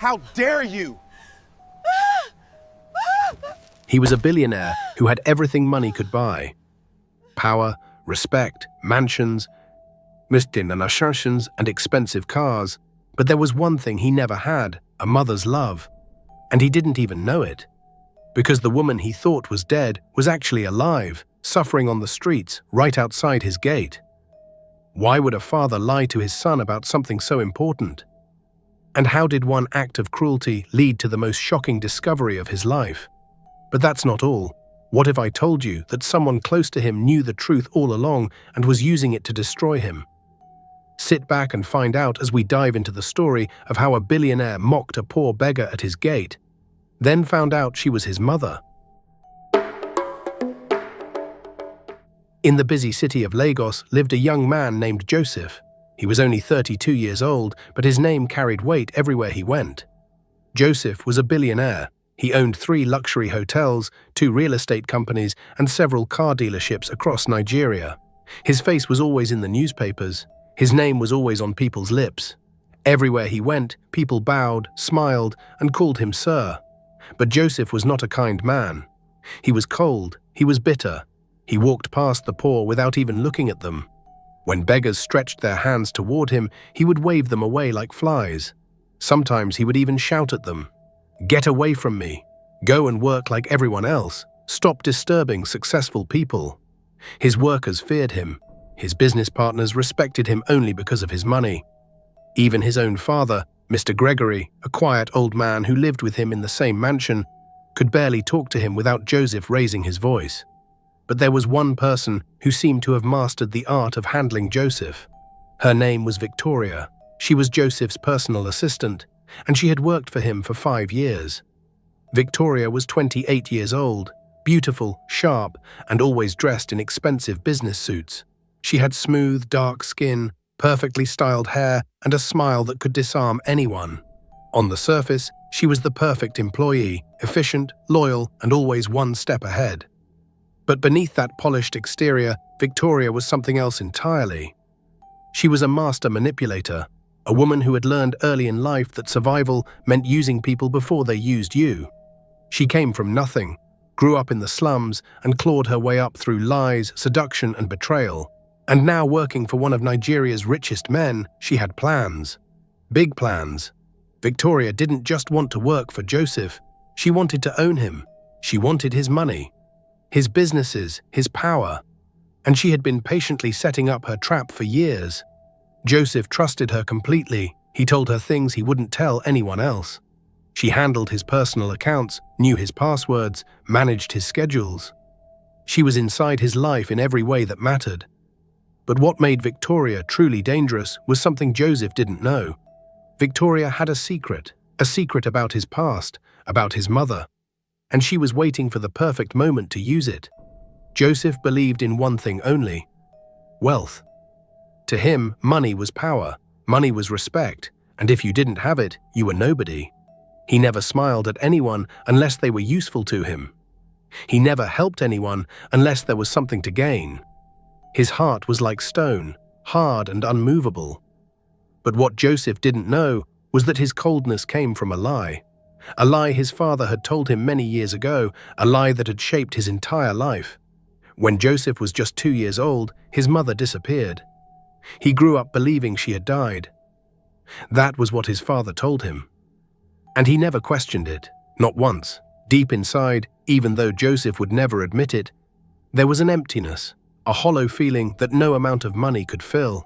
How dare you? He was a billionaire who had everything money could buy. Power, respect, mansions, and expensive cars. But there was one thing he never had, a mother's love. And he didn't even know it. Because the woman he thought was dead was actually alive, suffering on the streets right outside his gate. Why would a father lie to his son about something so important? And how did one act of cruelty lead to the most shocking discovery of his life? But that's not all. What if I told you that someone close to him knew the truth all along and was using it to destroy him? Sit back and find out as we dive into the story of how a billionaire mocked a poor beggar at his gate, then found out she was his mother. In the busy city of Lagos lived a young man named Joseph. He was only 32 years old, but his name carried weight everywhere he went. Joseph was a billionaire. He owned 3 luxury hotels, 2 real estate companies, and several car dealerships across Nigeria. His face was always in the newspapers. His name was always on people's lips. Everywhere he went, people bowed, smiled, and called him Sir. But Joseph was not a kind man. He was cold, he was bitter. He walked past the poor without even looking at them. When beggars stretched their hands toward him, he would wave them away like flies. Sometimes he would even shout at them, "Get away from me. Go and work like everyone else. Stop disturbing successful people." His workers feared him. His business partners respected him only because of his money. Even his own father, Mr. Gregory, a quiet old man who lived with him in the same mansion, could barely talk to him without Joseph raising his voice. But there was one person who seemed to have mastered the art of handling Joseph. Her name was Victoria. She was Joseph's personal assistant, and she had worked for him for 5 years. Victoria was 28 years old, beautiful, sharp, and always dressed in expensive business suits. She had smooth, dark skin, perfectly styled hair, and a smile that could disarm anyone. On the surface, she was the perfect employee, efficient, loyal, and always one step ahead. But beneath that polished exterior, Victoria was something else entirely. She was a master manipulator, a woman who had learned early in life that survival meant using people before they used you. She came from nothing, grew up in the slums, and clawed her way up through lies, seduction, and betrayal. And now, working for one of Nigeria's richest men, she had plans. Big plans. Victoria didn't just want to work for Joseph. She wanted to own him. She wanted his money, his businesses, his power. And she had been patiently setting up her trap for years. Joseph trusted her completely. He told her things he wouldn't tell anyone else. She handled his personal accounts, knew his passwords, managed his schedules. She was inside his life in every way that mattered. But what made Victoria truly dangerous was something Joseph didn't know. Victoria had a secret about his past, about his mother, and she was waiting for the perfect moment to use it. Joseph believed in one thing only: wealth. To him, money was power, money was respect, and if you didn't have it, you were nobody. He never smiled at anyone unless they were useful to him. He never helped anyone unless there was something to gain. His heart was like stone, hard and unmovable. But what Joseph didn't know was that his coldness came from a lie his father had told him many years ago, a lie that had shaped his entire life. When Joseph was just 2 years old, his mother disappeared. He grew up believing she had died. That was what his father told him. And he never questioned it, not once. Deep inside, even though Joseph would never admit it, there was an emptiness, a hollow feeling that no amount of money could fill.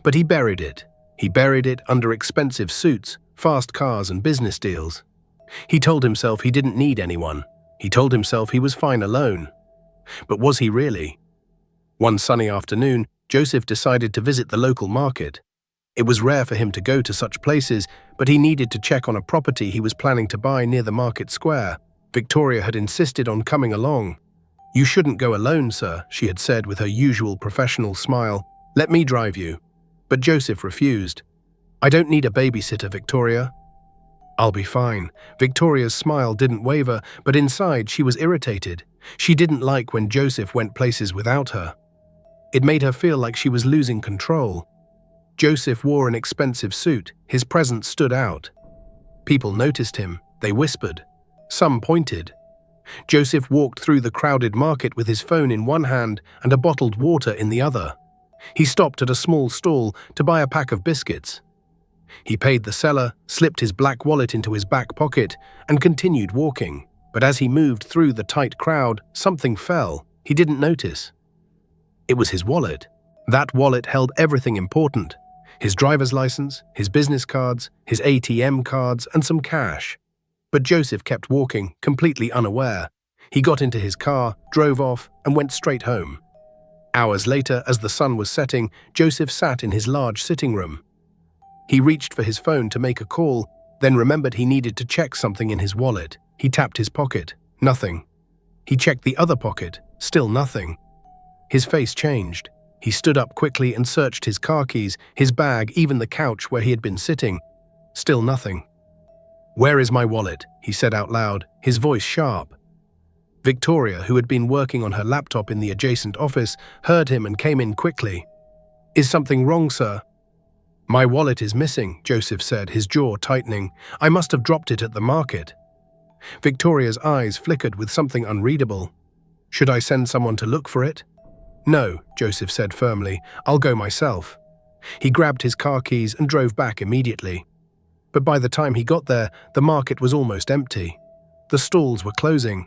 But he buried it. He buried it under expensive suits, fast cars, and business deals. He told himself he didn't need anyone. He told himself he was fine alone. But was he really? One sunny afternoon, Joseph decided to visit the local market. It was rare for him to go to such places, but he needed to check on a property he was planning to buy near the market square. Victoria had insisted on coming along. "You shouldn't go alone, sir," she had said with her usual professional smile. "Let me drive you." But Joseph refused. "I don't need a babysitter, Victoria." "I'll be fine." Victoria's smile didn't waver, but inside she was irritated. She didn't like when Joseph went places without her. It made her feel like she was losing control. Joseph wore an expensive suit. His presence stood out. People noticed him. They whispered. Some pointed. Joseph walked through the crowded market with his phone in one hand and a bottled water in the other. He stopped at a small stall to buy a pack of biscuits. He paid the seller, slipped his black wallet into his back pocket, and continued walking. But as he moved through the tight crowd, something fell. He didn't notice. It was his wallet. That wallet held everything important: his driver's license, his business cards, his ATM cards, and some cash. But Joseph kept walking, completely unaware. He got into his car, drove off, and went straight home. Hours later, as the sun was setting, Joseph sat in his large sitting room. He reached for his phone to make a call, then remembered he needed to check something in his wallet. He tapped his pocket. Nothing. He checked the other pocket. Still nothing. His face changed. He stood up quickly and searched his car keys, his bag, even the couch where he had been sitting. Still nothing. "Where is my wallet?" he said out loud, his voice sharp. Victoria, who had been working on her laptop in the adjacent office, heard him and came in quickly. "Is something wrong, sir?" "My wallet is missing," Joseph said, his jaw tightening. "I must have dropped it at the market." Victoria's eyes flickered with something unreadable. "Should I send someone to look for it?" "No," Joseph said firmly. "I'll go myself." He grabbed his car keys and drove back immediately. But by the time he got there, the market was almost empty. The stalls were closing.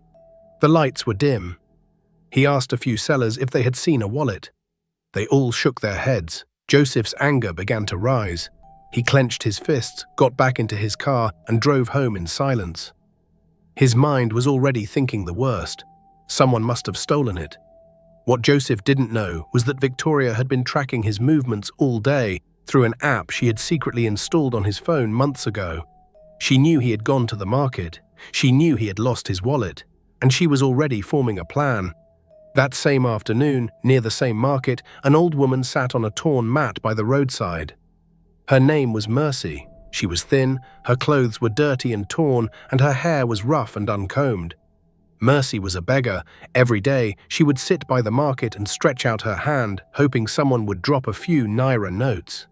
The lights were dim. He asked a few sellers if they had seen a wallet. They all shook their heads. Joseph's anger began to rise. He clenched his fists, got back into his car, and drove home in silence. His mind was already thinking the worst. Someone must have stolen it. What Joseph didn't know was that Victoria had been tracking his movements all day through an app she had secretly installed on his phone months ago. She knew he had gone to the market. She knew he had lost his wallet. And she was already forming a plan. That same afternoon, near the same market, an old woman sat on a torn mat by the roadside. Her name was Mercy. She was thin, her clothes were dirty and torn, and her hair was rough and uncombed. Mercy was a beggar. Every day, she would sit by the market and stretch out her hand, hoping someone would drop a few naira notes.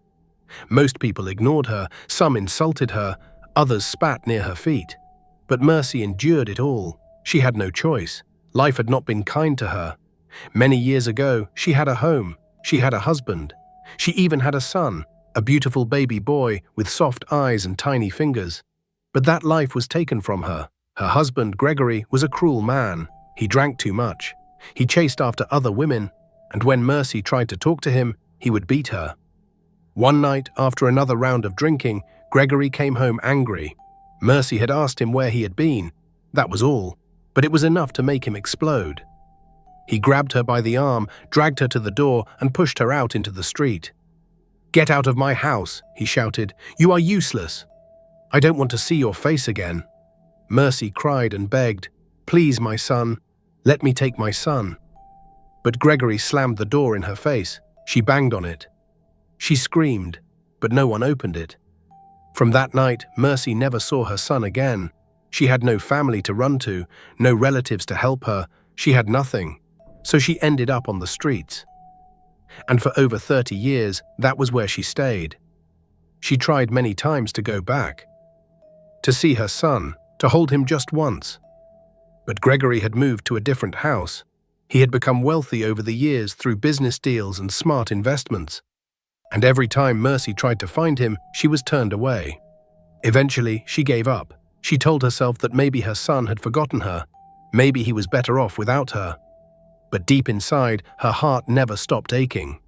Most people ignored her, some insulted her, others spat near her feet. But Mercy endured it all. She had no choice. Life had not been kind to her. Many years ago, she had a home. She had a husband. She even had a son, a beautiful baby boy with soft eyes and tiny fingers. But that life was taken from her. Her husband, Gregory, was a cruel man. He drank too much. He chased after other women, and when Mercy tried to talk to him, he would beat her. One night, after another round of drinking, Gregory came home angry. Mercy had asked him where he had been. That was all. But it was enough to make him explode. He grabbed her by the arm, dragged her to the door, and pushed her out into the street. "Get out of my house," he shouted. "You are useless. I don't want to see your face again." Mercy cried and begged, "Please, my son, let me take my son." But Gregory slammed the door in her face. She banged on it. She screamed, but no one opened it. From that night, Mercy never saw her son again. She had no family to run to, no relatives to help her. She had nothing. So she ended up on the streets. And for over 30 years, that was where she stayed. She tried many times to go back, to see her son, to hold him just once. But Gregory had moved to a different house. He had become wealthy over the years through business deals and smart investments. And every time Mercy tried to find him, she was turned away. Eventually, she gave up. She told herself that maybe her son had forgotten her. Maybe he was better off without her. But deep inside, her heart never stopped aching.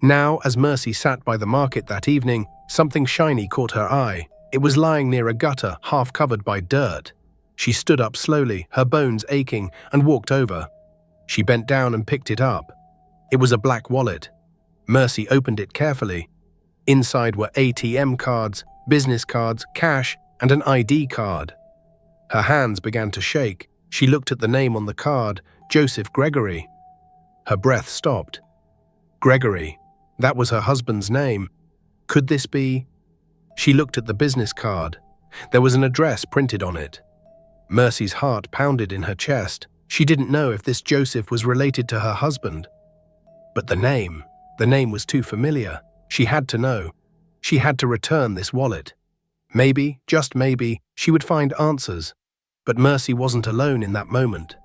Now, as Mercy sat by the market that evening, something shiny caught her eye. It was lying near a gutter, half covered by dirt. She stood up slowly, her bones aching, and walked over. She bent down and picked it up. It was a black wallet. Mercy opened it carefully. Inside were ATM cards, business cards, cash, and an ID card. Her hands began to shake. She looked at the name on the card, Joseph Gregory. Her breath stopped. Gregory. That was her husband's name. Could this be? She looked at the business card. There was an address printed on it. Mercy's heart pounded in her chest. She didn't know if this Joseph was related to her husband. But the name was too familiar. She had to know. She had to return this wallet. Maybe, just maybe, she would find answers. But Mercy wasn't alone in that moment.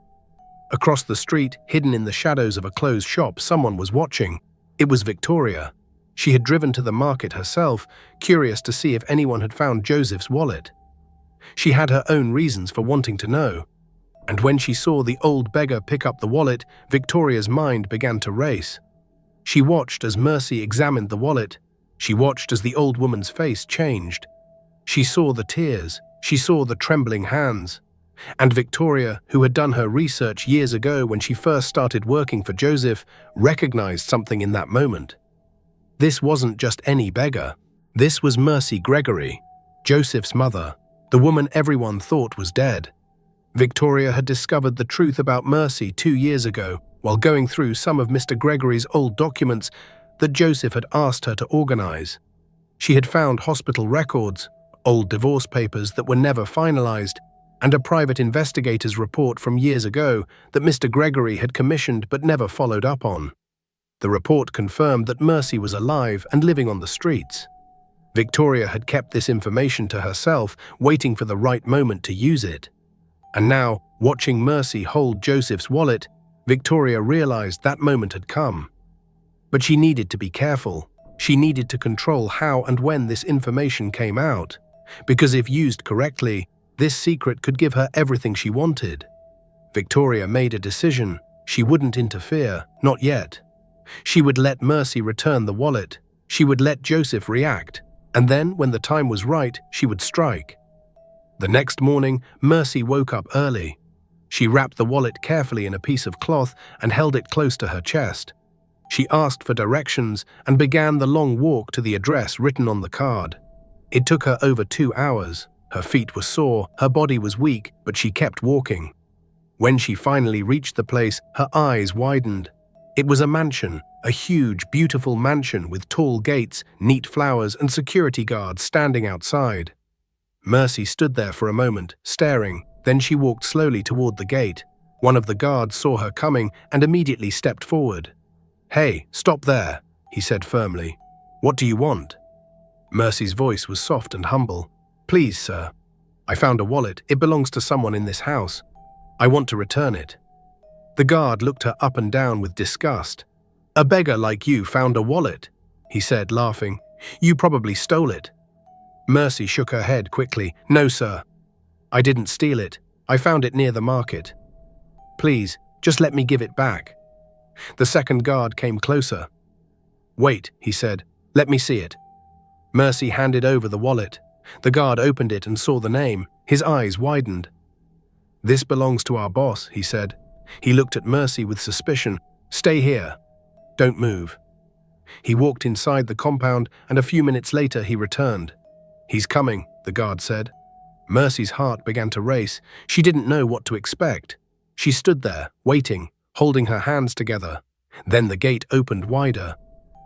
Across the street, hidden in the shadows of a closed shop, someone was watching. It was Victoria. She had driven to the market herself, curious to see if anyone had found Joseph's wallet. She had her own reasons for wanting to know. And when she saw the old beggar pick up the wallet, Victoria's mind began to race. She watched as Mercy examined the wallet. She watched as the old woman's face changed. She saw the tears. She saw the trembling hands. And Victoria, who had done her research years ago when she first started working for Joseph, recognized something in that moment. This wasn't just any beggar. This was Mercy Gregory, Joseph's mother, the woman everyone thought was dead. Victoria had discovered the truth about Mercy 2 years ago while going through some of Mr. Gregory's old documents that Joseph had asked her to organize. She had found hospital records, old divorce papers that were never finalized, and a private investigator's report from years ago that Mr. Gregory had commissioned but never followed up on. The report confirmed that Mercy was alive and living on the streets. Victoria had kept this information to herself, waiting for the right moment to use it. And now, watching Mercy hold Joseph's wallet, Victoria realized that moment had come. But she needed to be careful. She needed to control how and when this information came out, because if used correctly, this secret could give her everything she wanted. Victoria made a decision. She wouldn't interfere, not yet. She would let Mercy return the wallet. She would let Joseph react, and then, when the time was right, she would strike. The next morning, Mercy woke up early. She wrapped the wallet carefully in a piece of cloth and held it close to her chest. She asked for directions and began the long walk to the address written on the card. It took her over 2 hours. Her feet were sore, her body was weak, but she kept walking. When she finally reached the place, her eyes widened. It was a mansion, a huge, beautiful mansion with tall gates, neat flowers, and security guards standing outside. Mercy stood there for a moment, staring. Then she walked slowly toward the gate. One of the guards saw her coming and immediately stepped forward. "Hey, stop there," he said firmly. "What do you want?" Mercy's voice was soft and humble. "Please, sir. I found a wallet. It belongs to someone in this house. I want to return it." The guard looked her up and down with disgust. "A beggar like you found a wallet," he said, laughing. "You probably stole it." Mercy shook her head quickly. "No, sir. I didn't steal it. I found it near the market. Please, just let me give it back." The second guard came closer. "Wait," he said. "Let me see it." Mercy handed over the wallet. The guard opened it and saw the name. His eyes widened. "This belongs to our boss," he said. He looked at Mercy with suspicion. "Stay here. Don't move." He walked inside the compound, and a few minutes later he returned. "He's coming," the guard said. Mercy's heart began to race. She didn't know what to expect. She stood there, waiting, holding her hands together. Then the gate opened wider,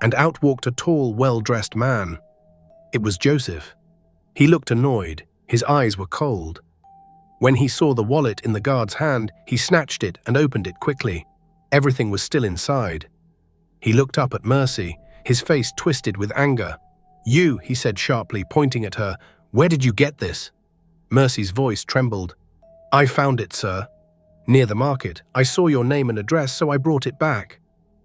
and out walked a tall, well-dressed man. It was Joseph. He looked annoyed. His eyes were cold. When he saw the wallet in the guard's hand, he snatched it and opened it quickly. Everything was still inside. He looked up at Mercy, his face twisted with anger. "You," he said sharply, pointing at her. "Where did you get this?" Mercy's voice trembled. "I found it, sir. Near the market. I saw your name and address, so I brought it back."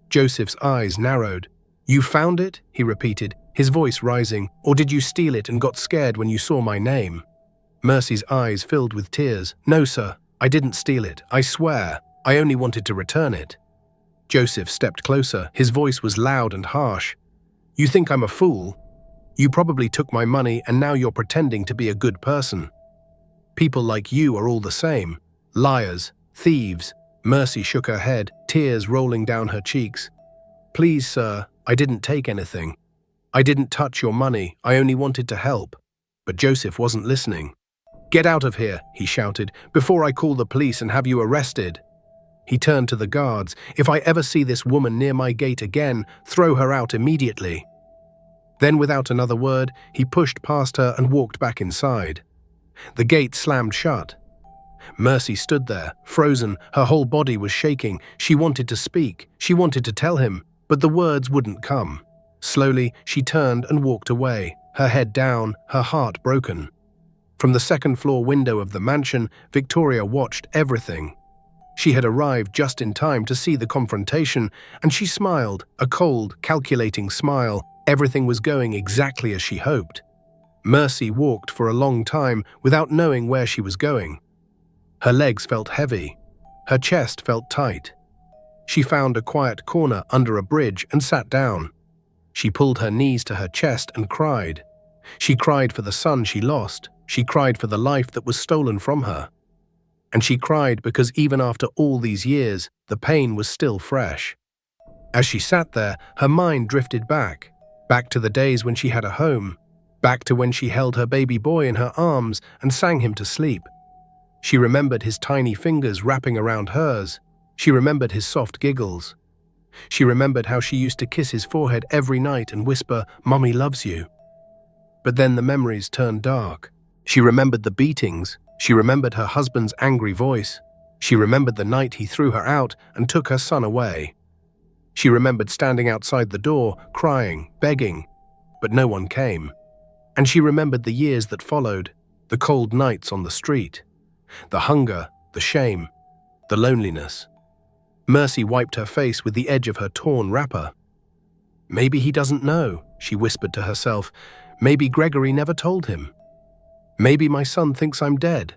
Joseph's eyes narrowed. "You found it?" he repeated, his voice rising. "Or did you steal it and got scared when you saw my name?" Mercy's eyes filled with tears. "No, sir. I didn't steal it. I swear. I only wanted to return it." Joseph stepped closer. His voice was loud and harsh. "You think I'm a fool? You probably took my money and now you're pretending to be a good person. People like you are all the same. Liars. Thieves." Mercy shook her head, tears rolling down her cheeks. "Please, sir, I didn't take anything. I didn't touch your money. I only wanted to help." But Joseph wasn't listening. "Get out of here," he shouted, "before I call the police and have you arrested." He turned to the guards. "If I ever see this woman near my gate again, throw her out immediately." Then, without another word, he pushed past her and walked back inside. The gate slammed shut. Mercy stood there, frozen. Her whole body was shaking. She wanted to speak. She wanted to tell him, but the words wouldn't come. Slowly, she turned and walked away, her head down, her heart broken. From the second-floor window of the mansion, Victoria watched everything. She had arrived just in time to see the confrontation, and she smiled, a cold, calculating smile. Everything was going exactly as she hoped. Mercy walked for a long time without knowing where she was going. Her legs felt heavy. Her chest felt tight. She found a quiet corner under a bridge and sat down. She pulled her knees to her chest and cried. She cried for the son she lost. She cried for the life that was stolen from her. And she cried because even after all these years, the pain was still fresh. As she sat there, her mind drifted back to the days when she had a home, back to when she held her baby boy in her arms and sang him to sleep. She remembered his tiny fingers wrapping around hers. She remembered his soft giggles. She remembered how she used to kiss his forehead every night and whisper, "Mommy loves you." But then the memories turned dark. She remembered the beatings. She remembered her husband's angry voice. She remembered the night he threw her out and took her son away. She remembered standing outside the door, crying, begging, but no one came. And she remembered the years that followed, the cold nights on the street, the hunger, the shame, the loneliness. Mercy wiped her face with the edge of her torn wrapper. "Maybe he doesn't know," she whispered to herself. "Maybe Gregory never told him. Maybe my son thinks I'm dead."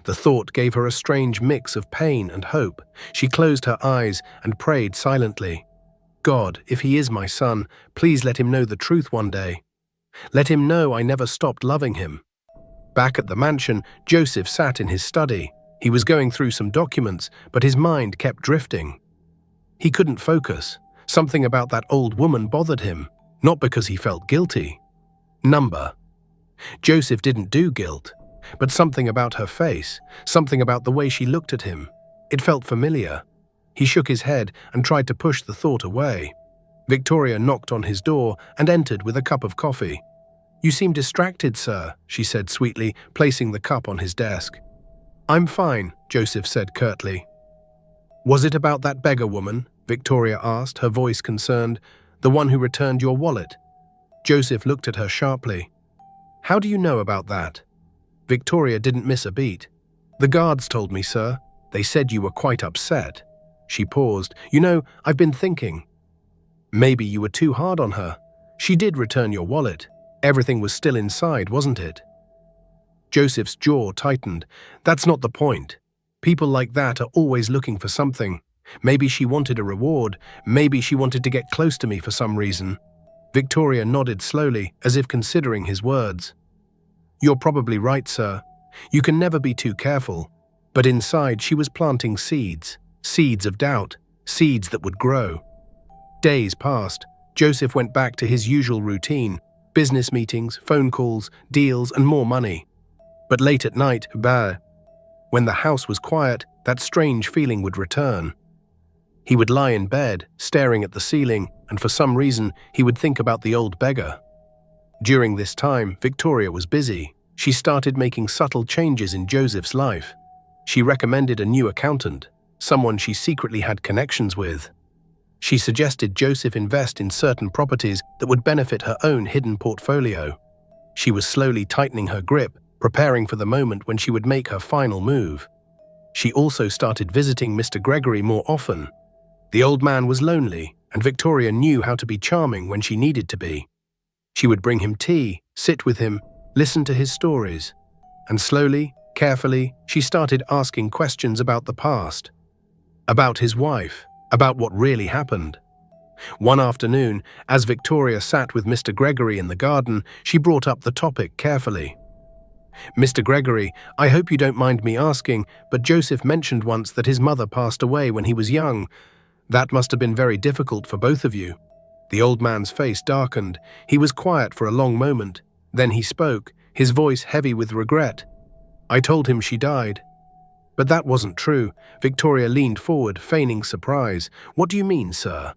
The thought gave her a strange mix of pain and hope. She closed her eyes and prayed silently. "God, if he is my son, please let him know the truth one day. Let him know I never stopped loving him." Back at the mansion, Joseph sat in his study. He was going through some documents, but his mind kept drifting. He couldn't focus. Something about that old woman bothered him, not because he felt guilty. Number. Joseph didn't do guilt, but something about her face, something about the way she looked at him. It felt familiar. He shook his head and tried to push the thought away. Victoria knocked on his door and entered with a cup of coffee. "You seem distracted, sir," she said sweetly, placing the cup on his desk. "I'm fine," Joseph said curtly. "Was it about that beggar woman?" Victoria asked, her voice concerned. "The one who returned your wallet?" Joseph looked at her sharply. "How do you know about that?" Victoria didn't miss a beat. "The guards told me, sir. They said you were quite upset." She paused. "You know, I've been thinking. Maybe you were too hard on her. She did return your wallet. Everything was still inside, wasn't it?" Joseph's jaw tightened. "That's not the point. People like that are always looking for something. Maybe she wanted a reward. Maybe she wanted to get close to me for some reason." Victoria nodded slowly, as if considering his words. "You're probably right, sir. You can never be too careful." But inside she was planting seeds. Seeds of doubt. Seeds that would grow. Days passed. Joseph went back to his usual routine. Business meetings, phone calls, deals, and more money. But late at night, when the house was quiet, that strange feeling would return. He would lie in bed, staring at the ceiling, and for some reason, he would think about the old beggar. During this time, Victoria was busy. She started making subtle changes in Joseph's life. She recommended a new accountant, someone she secretly had connections with. She suggested Joseph invest in certain properties that would benefit her own hidden portfolio. She was slowly tightening her grip, preparing for the moment when she would make her final move. She also started visiting Mr. Gregory more often. The old man was lonely, and Victoria knew how to be charming when she needed to be. She would bring him tea, sit with him, listen to his stories. And slowly, carefully, she started asking questions about the past, about his wife, about what really happened. One afternoon, as Victoria sat with Mr. Gregory in the garden, she brought up the topic carefully. "Mr. Gregory, I hope you don't mind me asking, but Joseph mentioned once that his mother passed away when he was young. That must have been very difficult for both of you." The old man's face darkened. He was quiet for a long moment. Then he spoke, his voice heavy with regret. "I told him she died." "But that wasn't true." Victoria leaned forward, feigning surprise. "What do you mean, sir?"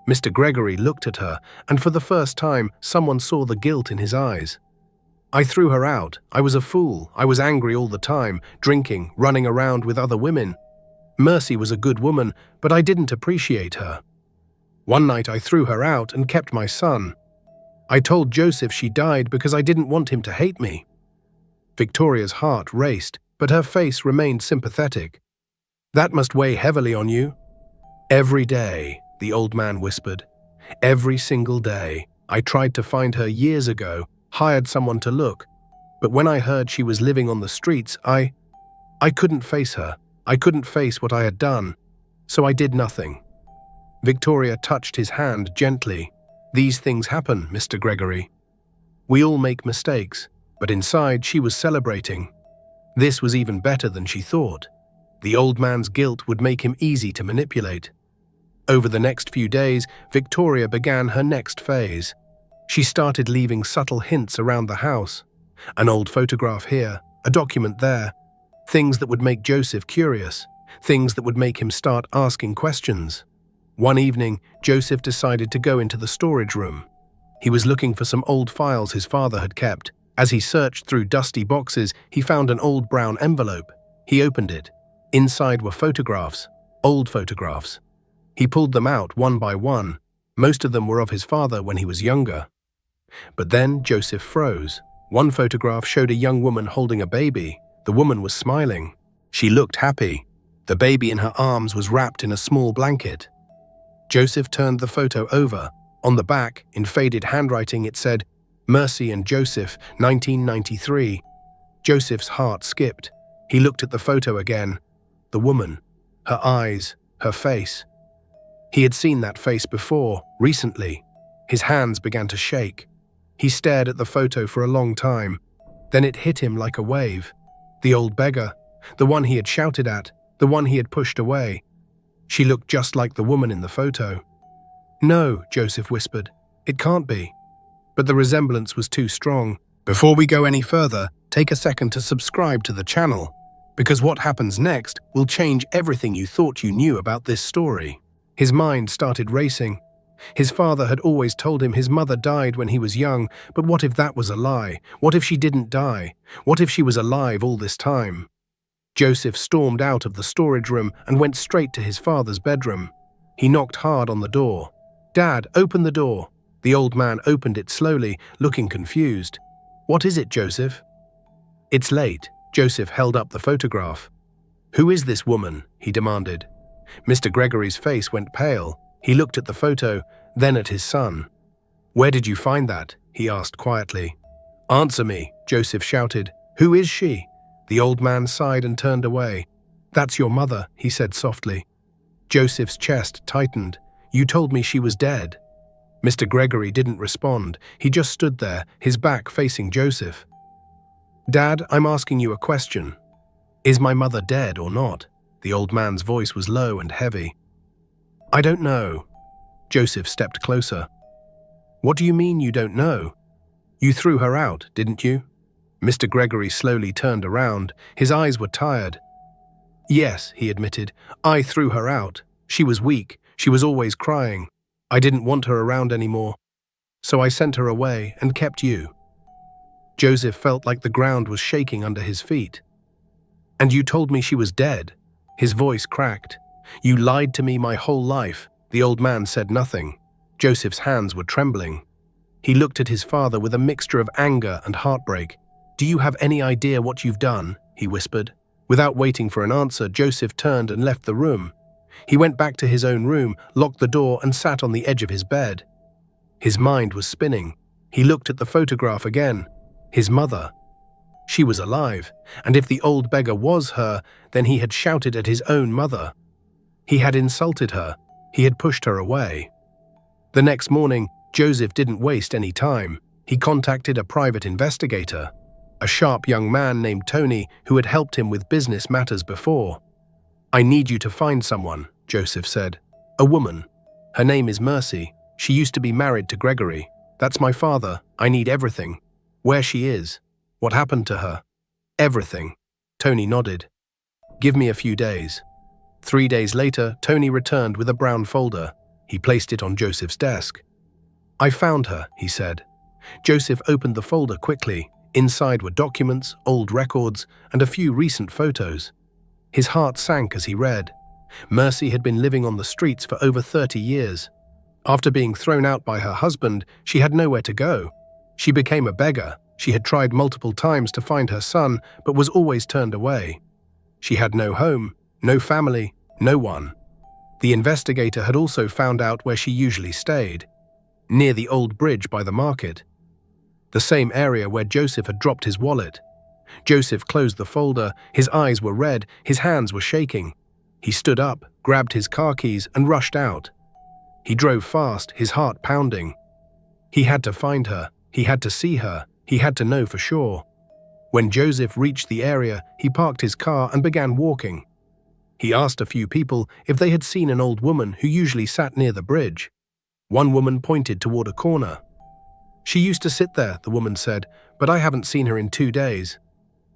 Mr. Gregory looked at her, and for the first time, someone saw the guilt in his eyes. "I threw her out. I was a fool. I was angry all the time, drinking, running around with other women. Mercy was a good woman, but I didn't appreciate her. One night I threw her out and kept my son. I told Joseph she died because I didn't want him to hate me." Victoria's heart raced, but her face remained sympathetic. "That must weigh heavily on you." "Every day," the old man whispered. "Every single day. I tried to find her years ago, hired someone to look. But when I heard she was living on the streets, I couldn't face her. I couldn't face what I had done. So I did nothing." Victoria touched his hand gently. "These things happen, Mr. Gregory. We all make mistakes." But inside she was celebrating. This was even better than she thought. The old man's guilt would make him easy to manipulate. Over the next few days, Victoria began her next phase. She started leaving subtle hints around the house. An old photograph here, a document there. Things that would make Joseph curious. Things that would make him start asking questions. One evening, Joseph decided to go into the storage room. He was looking for some old files his father had kept. As he searched through dusty boxes, he found an old brown envelope. He opened it. Inside were photographs, old photographs. He pulled them out one by one. Most of them were of his father when he was younger. But then Joseph froze. One photograph showed a young woman holding a baby. The woman was smiling. She looked happy. The baby in her arms was wrapped in a small blanket. Joseph turned the photo over. On the back, in faded handwriting, it said, "Mercy and Joseph, 1993. Joseph's heart skipped. He looked at the photo again. The woman, her eyes, her face. He had seen that face before, recently. His hands began to shake. He stared at the photo for a long time. Then it hit him like a wave. The old beggar, the one he had shouted at, the one he had pushed away. She looked just like the woman in the photo. "No," Joseph whispered. "It can't be." But the resemblance was too strong. Before we go any further, take a second to subscribe to the channel, because what happens next will change everything you thought you knew about this story. His mind started racing. His father had always told him his mother died when he was young, but what if that was a lie? What if she didn't die? What if she was alive all this time? Joseph stormed out of the storage room and went straight to his father's bedroom. He knocked hard on the door. "Dad, open the door." The old man opened it slowly, looking confused. "What is it, Joseph?" "It's late." Joseph held up the photograph. "Who is this woman?" he demanded. Mr. Gregory's face went pale. He looked at the photo, then at his son. "Where did you find that?" he asked quietly. "Answer me," Joseph shouted. "Who is she?" The old man sighed and turned away. "That's your mother," he said softly. Joseph's chest tightened. "You told me she was dead." Mr. Gregory didn't respond. He just stood there, his back facing Joseph. "Dad, I'm asking you a question. Is my mother dead or not?" The old man's voice was low and heavy. "I don't know." Joseph stepped closer. "What do you mean you don't know? You threw her out, didn't you?" Mr. Gregory slowly turned around. His eyes were tired. "Yes," he admitted. "I threw her out. She was weak. She was always crying. I didn't want her around anymore. So I sent her away and kept you." Joseph felt like the ground was shaking under his feet. "And you told me she was dead?" His voice cracked. "You lied to me my whole life." The old man said nothing. Joseph's hands were trembling. He looked at his father with a mixture of anger and heartbreak. "Do you have any idea what you've done?" he whispered. Without waiting for an answer, Joseph turned and left the room. He went back to his own room, locked the door, and sat on the edge of his bed. His mind was spinning. He looked at the photograph again. His mother. She was alive, and if the old beggar was her, then he had shouted at his own mother. He had insulted her. He had pushed her away. The next morning, Joseph didn't waste any time. He contacted a private investigator, a sharp young man named Tony who had helped him with business matters before. "I need you to find someone," Joseph said. "A woman. Her name is Mercy. She used to be married to Gregory. That's my father. I need everything. Where she is. What happened to her. Everything." Tony nodded. "Give me a few days." 3 days later, Tony returned with a brown folder. He placed it on Joseph's desk. "I found her," he said. Joseph opened the folder quickly. Inside were documents, old records, and a few recent photos. His heart sank as he read. Mercy had been living on the streets for over 30 years. After being thrown out by her husband, she had nowhere to go. She became a beggar. She had tried multiple times to find her son, but was always turned away. She had no home, no family, no one. The investigator had also found out where she usually stayed, near the old bridge by the market, the same area where Joseph had dropped his wallet. Joseph closed the folder. His eyes were red, his hands were shaking. He stood up, grabbed his car keys, and rushed out. He drove fast, his heart pounding. He had to find her. He had to see her. He had to know for sure. When Joseph reached the area, he parked his car and began walking. He asked a few people if they had seen an old woman who usually sat near the bridge. One woman pointed toward a corner. "She used to sit there," the woman said, "but I haven't seen her in 2 days."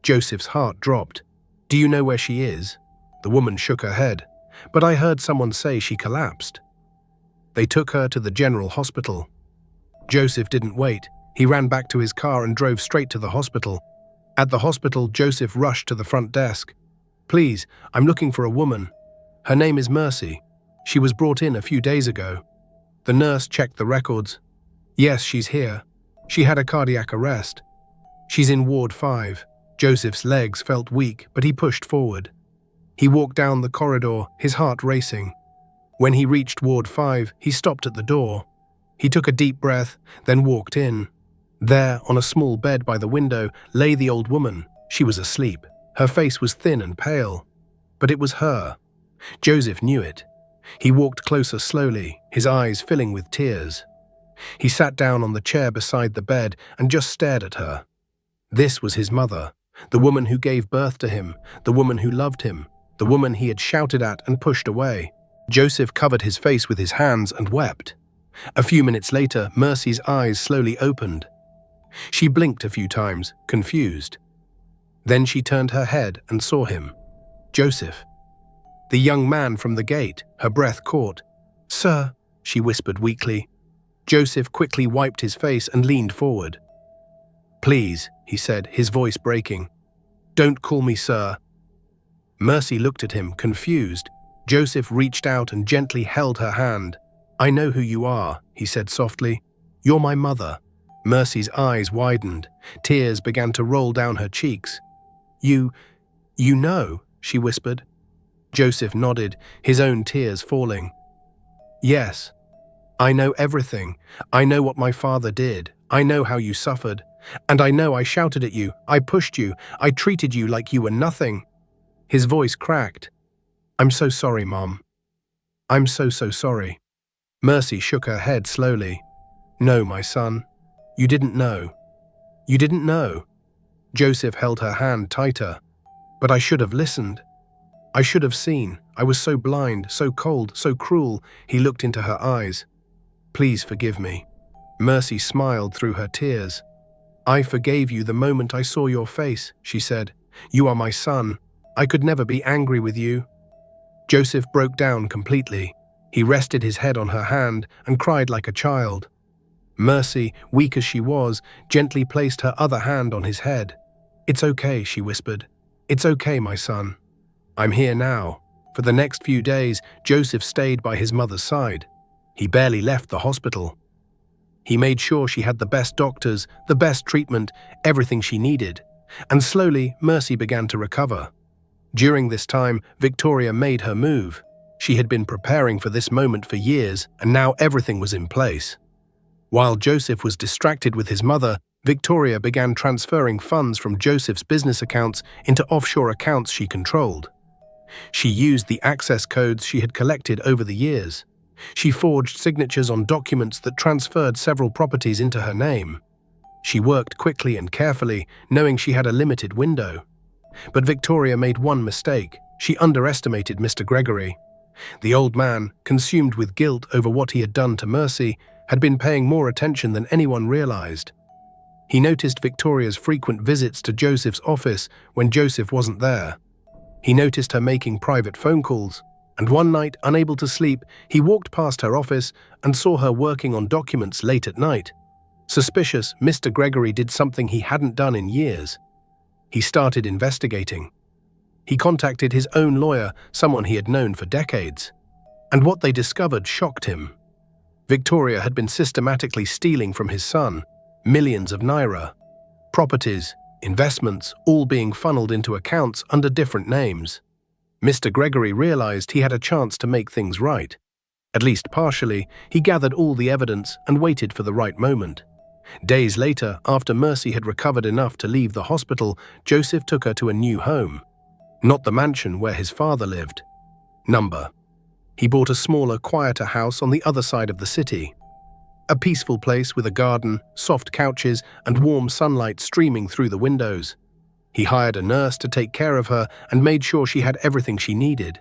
Joseph's heart dropped. "Do you know where she is?" The woman shook her head. "But I heard someone say she collapsed." They took her to the general hospital. Joseph didn't wait. He ran back to his car and drove straight to the hospital. At the hospital, Joseph rushed to the front desk. "Please, I'm looking for a woman. Her name is Mercy. She was brought in a few days ago." The nurse checked the records. "Yes, she's here. She had a cardiac arrest. She's in Ward 5. Joseph's legs felt weak, but he pushed forward. He walked down the corridor, his heart racing. When he reached Ward 5, he stopped at the door. He took a deep breath, then walked in. There, on a small bed by the window, lay the old woman. She was asleep. Her face was thin and pale. But it was her. Joseph knew it. He walked closer slowly, his eyes filling with tears. He sat down on the chair beside the bed and just stared at her. This was his mother, the woman who gave birth to him, the woman who loved him, the woman he had shouted at and pushed away. Joseph covered his face with his hands and wept. A few minutes later, Mercy's eyes slowly opened. She blinked a few times, confused. Then she turned her head and saw him. Joseph. The young man from the gate, her breath caught. "Sir," she whispered weakly. Joseph quickly wiped his face and leaned forward. "Please," he said, his voice breaking. "Don't call me sir." Mercy looked at him, confused. Joseph reached out and gently held her hand. "I know who you are," he said softly. "You're my mother." Mercy's eyes widened. Tears began to roll down her cheeks. You know," she whispered. Joseph nodded, his own tears falling. "Yes. I know everything. I know what my father did. I know how you suffered. And I know I shouted at you. I pushed you. I treated you like you were nothing." His voice cracked. "I'm so sorry, Mom. I'm so sorry." Mercy shook her head slowly. "No, my son. You didn't know. You didn't know." Joseph held her hand tighter. "But I should have listened. I should have seen. I was so blind, so cold, so cruel." He looked into her eyes. "Please forgive me." Mercy smiled through her tears. "I forgave you the moment I saw your face," she said. "You are my son. I could never be angry with you." Joseph broke down completely. He rested his head on her hand and cried like a child. Mercy, weak as she was, gently placed her other hand on his head. "It's okay," she whispered. "It's okay, my son. I'm here now." For the next few days, Joseph stayed by his mother's side. He barely left the hospital. He made sure she had the best doctors, the best treatment, everything she needed. And slowly, Mercy began to recover. During this time, Victoria made her move. She had been preparing for this moment for years, and now everything was in place. While Joseph was distracted with his mother, Victoria began transferring funds from Joseph's business accounts into offshore accounts she controlled. She used the access codes she had collected over the years. She forged signatures on documents that transferred several properties into her name. She worked quickly and carefully, knowing she had a limited window. But Victoria made one mistake. She underestimated Mr. Gregory. The old man, consumed with guilt over what he had done to Mercy, had been paying more attention than anyone realized. He noticed Victoria's frequent visits to Joseph's office when Joseph wasn't there. He noticed her making private phone calls, and one night, unable to sleep, he walked past her office and saw her working on documents late at night. Suspicious, Mr. Gregory did something he hadn't done in years. He started investigating. He contacted his own lawyer, someone he had known for decades. And what they discovered shocked him. Victoria had been systematically stealing from his son, millions of naira. Properties, investments, all being funneled into accounts under different names. Mr. Gregory realized he had a chance to make things right. At least partially, he gathered all the evidence and waited for the right moment. Days later, after Mercy had recovered enough to leave the hospital, Joseph took her to a new home. Not the mansion where his father lived. He bought a smaller, quieter house on the other side of the city. A peaceful place with a garden, soft couches, and warm sunlight streaming through the windows. He hired a nurse to take care of her and made sure she had everything she needed.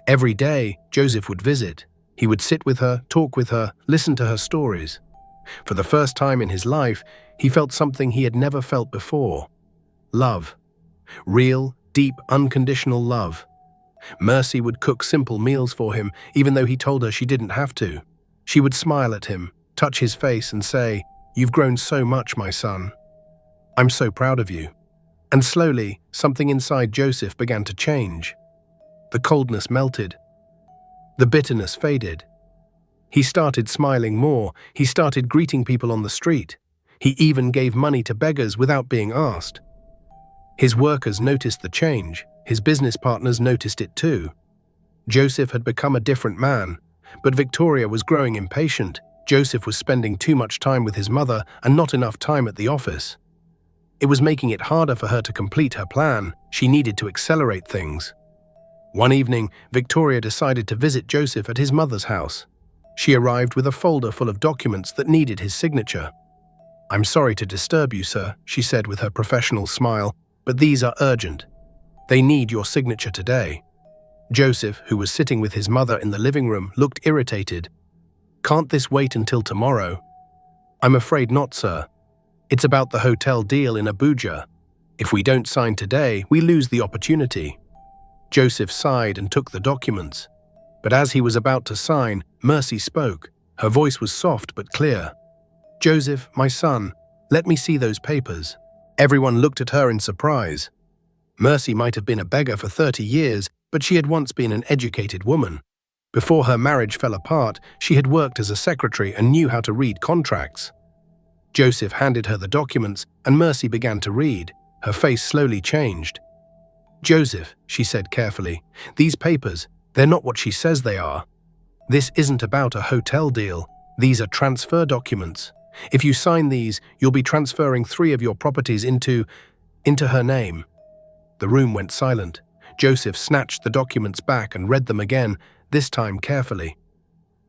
Every day, Joseph would visit. He would sit with her, talk with her, listen to her stories. For the first time in his life, he felt something he had never felt before. Love. Real, deep, unconditional love. Mercy would cook simple meals for him, even though he told her she didn't have to. She would smile at him, touch his face and say, "You've grown so much, my son. I'm so proud of you." And slowly, something inside Joseph began to change. The coldness melted. The bitterness faded. He started smiling more. He started greeting people on the street. He even gave money to beggars without being asked. His workers noticed the change. His business partners noticed it too. Joseph had become a different man, but Victoria was growing impatient. Joseph was spending too much time with his mother and not enough time at the office. It was making it harder for her to complete her plan. She needed to accelerate things. One evening, Victoria decided to visit Joseph at his mother's house. She arrived with a folder full of documents that needed his signature. "I'm sorry to disturb you, sir," she said with her professional smile, "but these are urgent. They need your signature today." Joseph, who was sitting with his mother in the living room, looked irritated. "Can't this wait until tomorrow?" "I'm afraid not, sir. It's about the hotel deal in Abuja. If we don't sign today, we lose the opportunity." Joseph sighed and took the documents. But as he was about to sign, Mercy spoke. Her voice was soft but clear. "Joseph, my son, let me see those papers." Everyone looked at her in surprise. Mercy might have been a beggar for 30 years, but she had once been an educated woman. Before her marriage fell apart, she had worked as a secretary and knew how to read contracts. Joseph handed her the documents, and Mercy began to read. Her face slowly changed. "Joseph," she said carefully, "these papers, they're not what she says they are. This isn't about a hotel deal. These are transfer documents. If you sign these, you'll be transferring 3 of your properties into her name." The room went silent. Joseph snatched the documents back and read them again, this time carefully.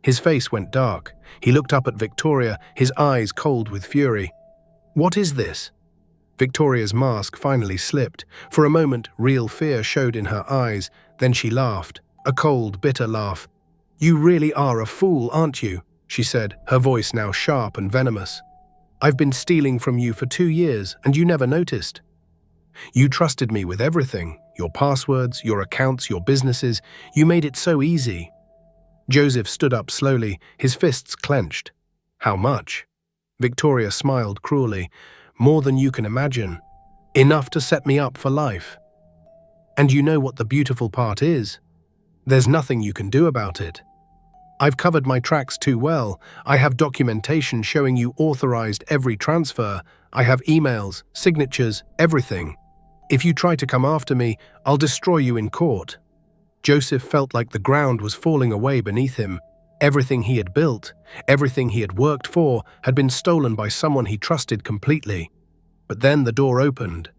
His face went dark. He looked up at Victoria, his eyes cold with fury. "What is this?" Victoria's mask finally slipped. For a moment, real fear showed in her eyes. Then she laughed, a cold, bitter laugh. "You really are a fool, aren't you?" she said, her voice now sharp and venomous. "I've been stealing from you for 2 years, and you never noticed. You trusted me with everything, your passwords, your accounts, your businesses. You made it so easy." Joseph stood up slowly, his fists clenched. "How much?" Victoria smiled cruelly. "More than you can imagine. Enough to set me up for life. And you know what the beautiful part is? There's nothing you can do about it. I've covered my tracks too well. I have documentation showing you authorized every transfer. I have emails, signatures, everything. If you try to come after me, I'll destroy you in court." Joseph felt like the ground was falling away beneath him. Everything he had built, everything he had worked for, had been stolen by someone he trusted completely. But then the door opened.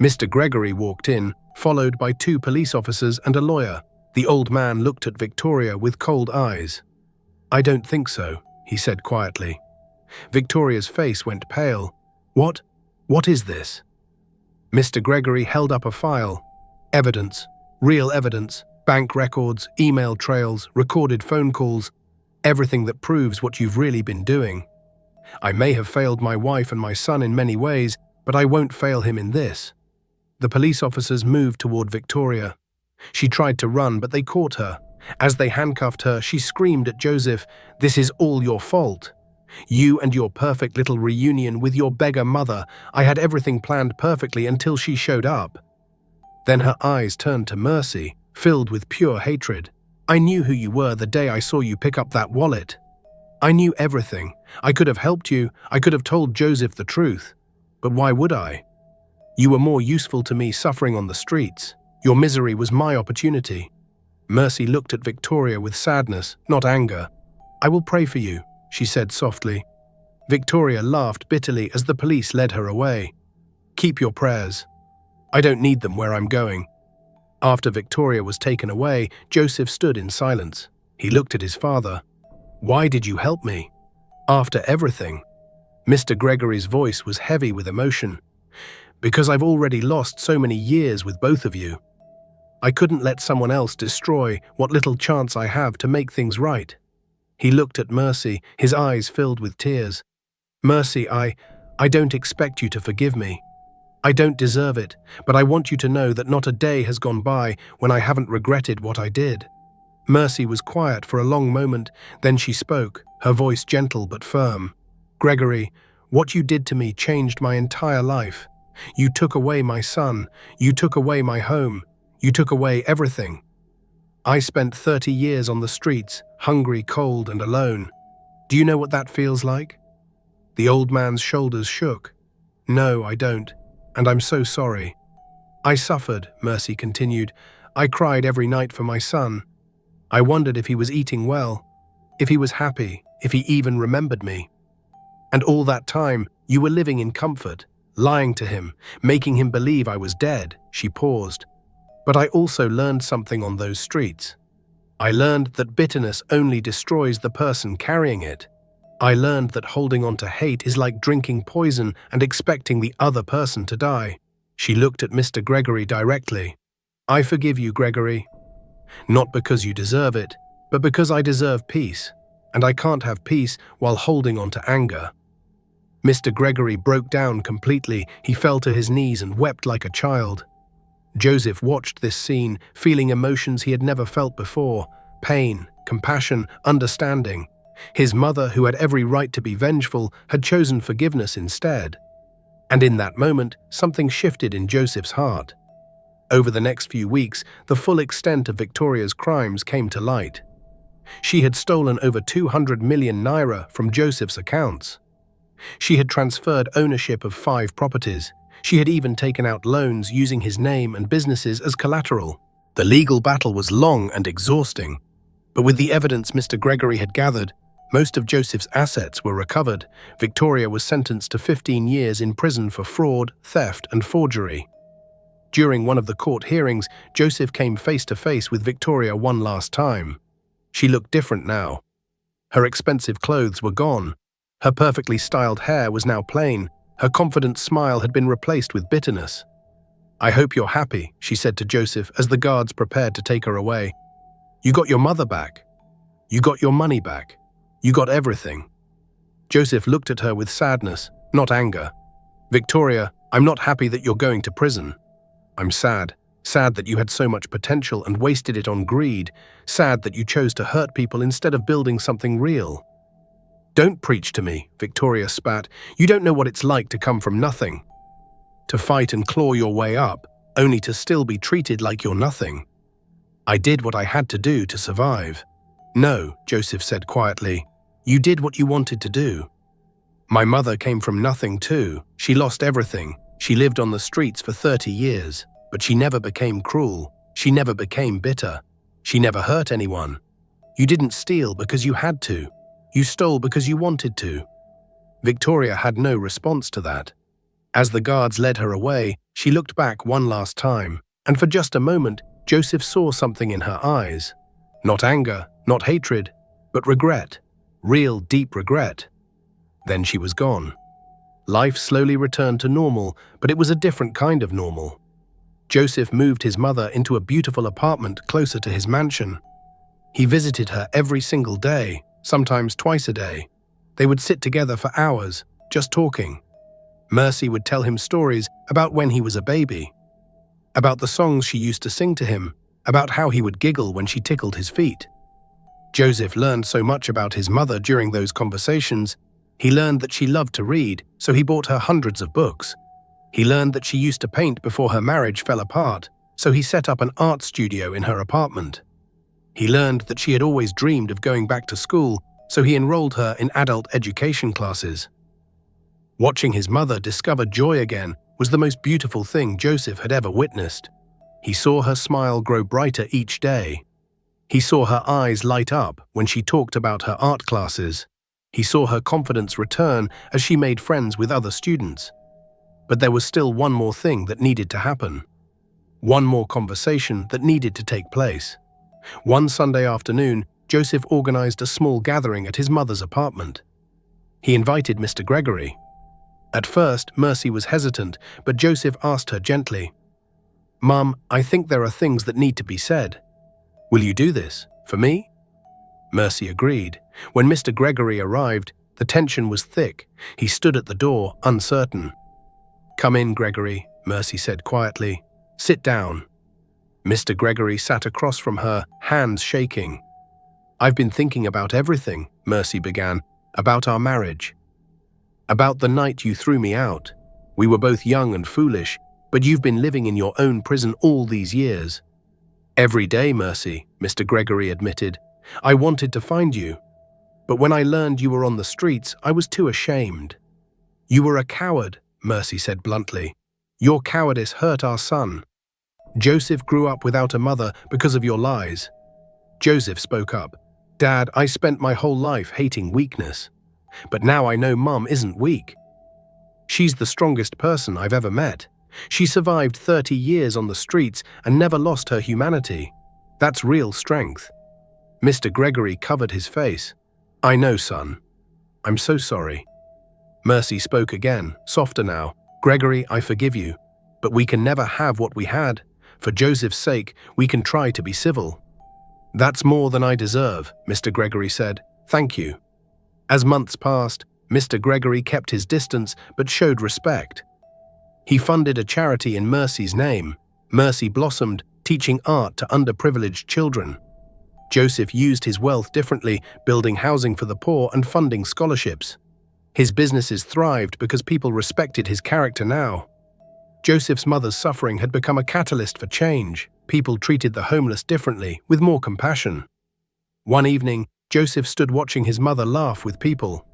Mr. Gregory walked in, followed by 2 police officers and a lawyer. The old man looked at Victoria with cold eyes. "I don't think so," he said quietly. Victoria's face went pale. What is this?" Mr. Gregory held up a file. Evidence, real evidence, bank records, email trails, recorded phone calls, everything that proves what you've really been doing. I may have failed my wife and my son in many ways, but I won't fail him in this. The police officers moved toward Victoria. She tried to run, but they caught her. As they handcuffed her, she screamed at Joseph, "This is all your fault. You and your perfect little reunion with your beggar mother. I had everything planned perfectly until she showed up." Then her eyes turned to Mercy, filled with pure hatred. "I knew who you were the day I saw you pick up that wallet. I knew everything. I could have helped you. I could have told Joseph the truth. But why would I? You were more useful to me suffering on the streets. Your misery was my opportunity. Mercy looked at Victoria with sadness, not anger. I will pray for you, she said softly. Victoria laughed bitterly as the police led her away. Keep your prayers. I don't need them where I'm going. After Victoria was taken away, Joseph stood in silence. He looked at his father. Why did you help me? After everything. Mr. Gregory's voice was heavy with emotion. Because I've already lost so many years with both of you. I couldn't let someone else destroy what little chance I have to make things right. He looked at Mercy, his eyes filled with tears. Mercy, I don't expect you to forgive me. I don't deserve it, but I want you to know that not a day has gone by when I haven't regretted what I did. Mercy was quiet for a long moment, then she spoke, her voice gentle but firm. Gregory, what you did to me changed my entire life. You took away my son, you took away my home, you took away everything. I spent 30 years on the streets, hungry, cold, and alone. Do you know what that feels like? The old man's shoulders shook. No, I don't. And I'm so sorry. I suffered, Mercy continued. I cried every night for my son. I wondered if he was eating well, if he was happy, if he even remembered me. And all that time, you were living in comfort, lying to him, making him believe I was dead. She paused. But I also learned something on those streets. I learned that bitterness only destroys the person carrying it. I learned that holding on to hate is like drinking poison and expecting the other person to die. She looked at Mr. Gregory directly. I forgive you, Gregory. Not because you deserve it, but because I deserve peace, and I can't have peace while holding on to anger. Mr. Gregory broke down completely. He fell to his knees and wept like a child. Joseph watched this scene, feeling emotions he had never felt before: pain, compassion, understanding. His mother, who had every right to be vengeful, had chosen forgiveness instead. And in that moment, something shifted in Joseph's heart. Over the next few weeks, the full extent of Victoria's crimes came to light. She had stolen over 200 million naira from Joseph's accounts. She had transferred ownership of 5 properties. She had even taken out loans using his name and businesses as collateral. The legal battle was long and exhausting, but with the evidence Mr. Gregory had gathered, most of Joseph's assets were recovered. Victoria was sentenced to 15 years in prison for fraud, theft, and forgery. During one of the court hearings, Joseph came face to face with Victoria one last time. She looked different now. Her expensive clothes were gone. Her perfectly styled hair was now plain. Her confident smile had been replaced with bitterness. I hope you're happy, she said to Joseph as the guards prepared to take her away. You got your mother back. You got your money back. You got everything. Joseph looked at her with sadness, not anger. Victoria, I'm not happy that you're going to prison. I'm sad. Sad that you had so much potential and wasted it on greed. Sad that you chose to hurt people instead of building something real. Don't preach to me, Victoria spat. You don't know what it's like to come from nothing. To fight and claw your way up, only to still be treated like you're nothing. I did what I had to do to survive. No, Joseph said quietly. You did what you wanted to do. My mother came from nothing too. She lost everything. She lived on the streets for 30 years, but she never became cruel. She never became bitter. She never hurt anyone. You didn't steal because you had to. You stole because you wanted to. Victoria had no response to that. As the guards led her away, she looked back one last time, and for just a moment, Joseph saw something in her eyes. Not anger, not hatred, but regret. Real, deep regret. Then she was gone. Life slowly returned to normal, but it was a different kind of normal. Joseph moved his mother into a beautiful apartment closer to his mansion. He visited her every single day, sometimes twice a day. They would sit together for hours, just talking. Mercy would tell him stories about when he was a baby, about the songs she used to sing to him, about how he would giggle when she tickled his feet. Joseph learned so much about his mother during those conversations. He learned that she loved to read, so he bought her hundreds of books. He learned that she used to paint before her marriage fell apart, so he set up an art studio in her apartment. He learned that she had always dreamed of going back to school, so he enrolled her in adult education classes. Watching his mother discover joy again was the most beautiful thing Joseph had ever witnessed. He saw her smile grow brighter each day. He saw her eyes light up when she talked about her art classes. He saw her confidence return as she made friends with other students. But there was still one more thing that needed to happen. One more conversation that needed to take place. One Sunday afternoon, Joseph organized a small gathering at his mother's apartment. He invited Mr. Gregory. At first, Mercy was hesitant, but Joseph asked her gently, "Mum, I think there are things that need to be said. Will you do this for me?" Mercy agreed. When Mr. Gregory arrived, the tension was thick. He stood at the door, uncertain. "Come in, Gregory," Mercy said quietly. "Sit down." Mr. Gregory sat across from her, hands shaking. "I've been thinking about everything," Mercy began, "about our marriage. About the night you threw me out. We were both young and foolish, but you've been living in your own prison all these years." "Every day, Mercy," Mr. Gregory admitted. "I wanted to find you. But when I learned you were on the streets, I was too ashamed." "You were a coward," Mercy said bluntly. "Your cowardice hurt our son. Joseph grew up without a mother because of your lies." Joseph spoke up. "Dad, I spent my whole life hating weakness. But now I know Mum isn't weak. She's the strongest person I've ever met. She survived 30 years on the streets and never lost her humanity. That's real strength." Mr. Gregory covered his face. "I know, son. I'm so sorry." Mercy spoke again, softer now. "Gregory, I forgive you. But we can never have what we had. For Joseph's sake, we can try to be civil." "That's more than I deserve," Mr. Gregory said. "Thank you." As months passed, Mr. Gregory kept his distance but showed respect. He funded a charity in Mercy's name. Mercy blossomed, teaching art to underprivileged children. Joseph used his wealth differently, building housing for the poor and funding scholarships. His businesses thrived because people respected his character now. Joseph's mother's suffering had become a catalyst for change. People treated the homeless differently, with more compassion. One evening, Joseph stood watching his mother laugh with people.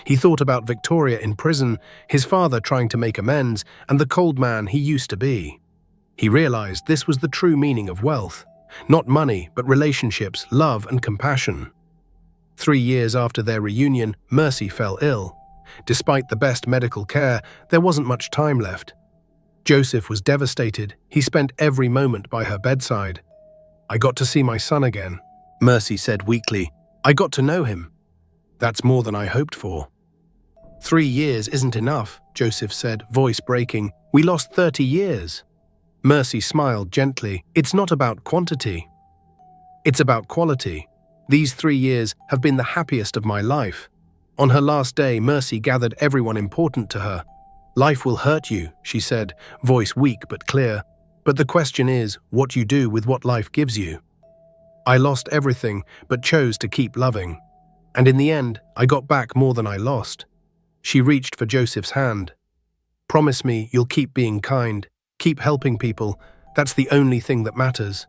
He thought about Victoria in prison, his father trying to make amends, and the cold man he used to be. He realized this was the true meaning of wealth. Not money, but relationships, love, and compassion. 3 years after their reunion, Mercy fell ill. Despite the best medical care, there wasn't much time left. Joseph was devastated. He spent every moment by her bedside. "I got to see my son again," Mercy said weakly. "I got to know him. That's more than I hoped for." 3 years isn't enough," Joseph said, voice breaking. "We lost 30 years. Mercy smiled gently. "It's not about quantity. It's about quality. These 3 years have been the happiest of my life." On her last day, Mercy gathered everyone important to her. "Life will hurt you," she said, voice weak but clear. "But the question is, what you do with what life gives you. I lost everything, but chose to keep loving. And in the end, I got back more than I lost." She reached for Joseph's hand. "Promise me you'll keep being kind, keep helping people. That's the only thing that matters."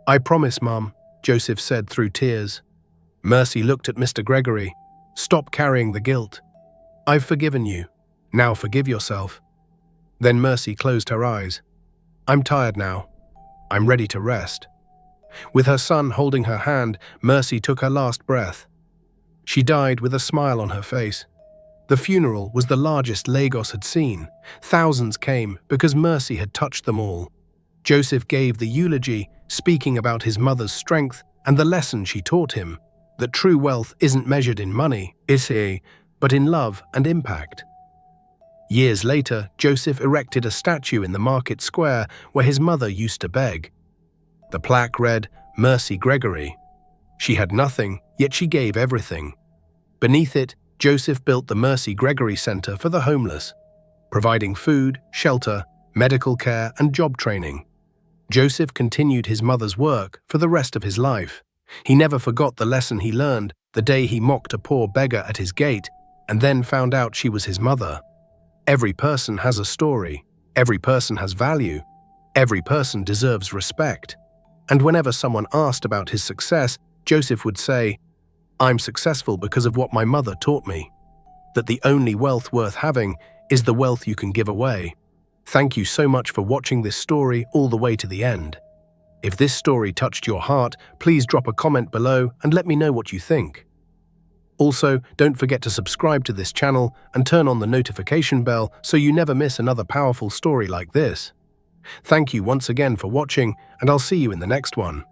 "I promise, Mum," Joseph said through tears. Mercy looked at Mr. Gregory. "Stop carrying the guilt. I've forgiven you. Now forgive yourself." Then Mercy closed her eyes. "I'm tired now. I'm ready to rest." With her son holding her hand, Mercy took her last breath. She died with a smile on her face. The funeral was the largest Lagos had seen. Thousands came because Mercy had touched them all. Joseph gave the eulogy, speaking about his mother's strength and the lesson she taught him, that true wealth isn't measured in money, but in love and impact. Years later, Joseph erected a statue in the market square where his mother used to beg. The plaque read, "Mercy Gregory." She had nothing, yet she gave everything. Beneath it, Joseph built the Mercy Gregory Center for the homeless, providing food, shelter, medical care, and job training. Joseph continued his mother's work for the rest of his life. He never forgot the lesson he learned the day he mocked a poor beggar at his gate and then found out she was his mother. Every person has a story. Every person has value. Every person deserves respect. And whenever someone asked about his success, Joseph would say, I'm successful because of what my mother taught me, that the only wealth worth having is the wealth you can give away. Thank you so much for watching this story all the way to the end. If this story touched your heart, please drop a comment below and let me know what you think. Also, don't forget to subscribe to this channel and turn on the notification bell so you never miss another powerful story like this. Thank you once again for watching, and I'll see you in the next one.